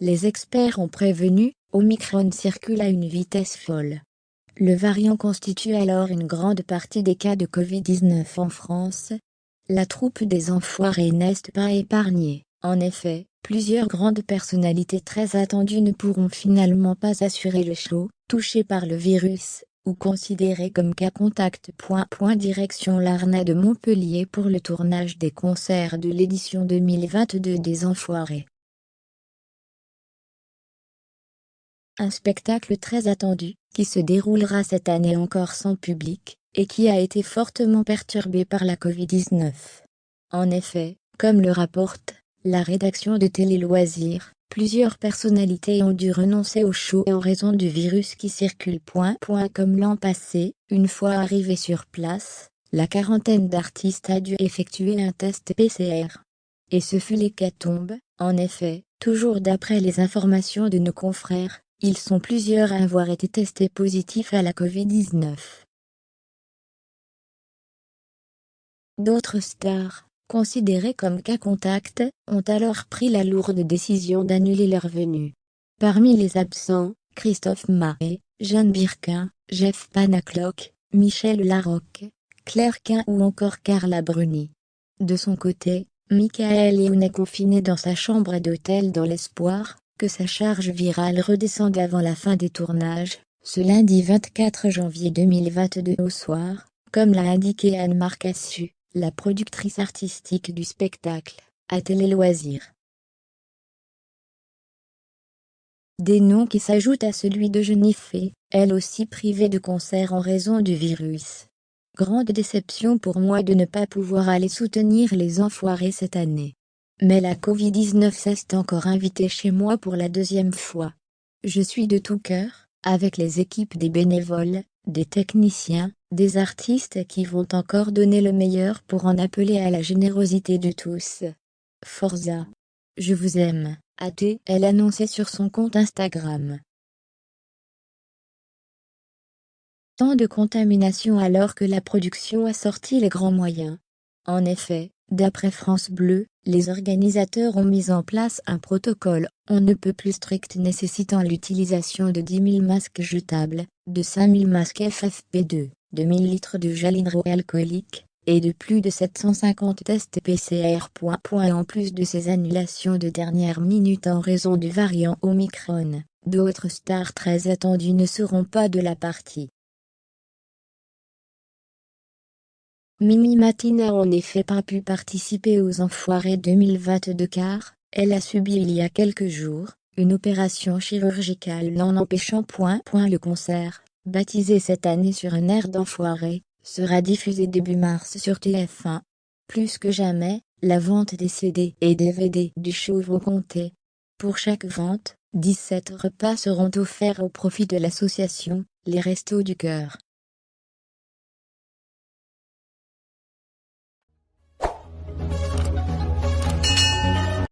Les experts ont prévenu, Omicron circule à une vitesse folle. Le variant constitue alors une grande partie des cas de Covid-19 en France. La troupe des enfoirés n'est pas épargnée. En effet, plusieurs grandes personnalités très attendues ne pourront finalement pas assurer le show, touchées par le virus, ou considérées comme cas contact. Direction l'Arena de Montpellier pour le tournage des concerts de l'édition 2022 des Enfoirés. Un spectacle très attendu, qui se déroulera cette année encore sans public, et qui a été fortement perturbé par la Covid-19. En effet, comme le rapporte la rédaction de Télé Loisirs, plusieurs personnalités ont dû renoncer au show en raison du virus qui circule. Comme l'an passé, une fois arrivé sur place, la quarantaine d'artistes a dû effectuer un test PCR. Et ce fut l'hécatombe. En effet, toujours d'après les informations de nos confrères, ils sont plusieurs à avoir été testés positifs à la Covid-19. D'autres stars, considérées comme cas contact, ont alors pris la lourde décision d'annuler leur venue. Parmi les absents, Christophe Maé, Jeanne Birkin, Jeff Panaclock, Michel Larocque, Claire Quin ou encore Carla Bruni. De son côté, Michael Youn est confiné dans sa chambre d'hôtel dans l'espoir que sa charge virale redescende avant la fin des tournages, ce lundi 24 janvier 2022 au soir, comme l'a indiqué Anne-Marc Assu, la productrice artistique du spectacle, à Télé Loisirs. Des noms qui s'ajoutent à celui de Jennifer, elle aussi privée de concert en raison du virus. Grande déception pour moi de ne pas pouvoir aller soutenir les Enfoirés cette année. Mais la Covid-19 s'est encore invitée chez moi pour la deuxième fois. Je suis de tout cœur, avec les équipes des bénévoles, des techniciens, des artistes qui vont encore donner le meilleur pour en appeler à la générosité de tous. Forza! Je vous aime, a-t-elle annoncé sur son compte Instagram. Tant de contamination alors que la production a sorti les grands moyens. En effet, d'après France Bleu, les organisateurs ont mis en place un protocole on ne peut plus strict nécessitant l'utilisation de 10 000 masques jetables, de 5 000 masques FFP2, de 1000 litres de gel hydroalcoolique, et de plus de 750 tests PCR. En plus de ces annulations de dernière minute en raison du variant Omicron, d'autres stars très attendues ne seront pas de la partie. Mimi Matin n'a en effet pas pu participer aux Enfoirés 2022 car elle a subi il y a quelques jours une opération chirurgicale l'en empêchant. Le concert, baptisé cette année sur un air d'Enfoirés, sera diffusé début mars sur TF1. Plus que jamais, la vente des CD et DVD du show vont compter. Pour chaque vente, 17 repas seront offerts au profit de l'association Les Restos du Cœur.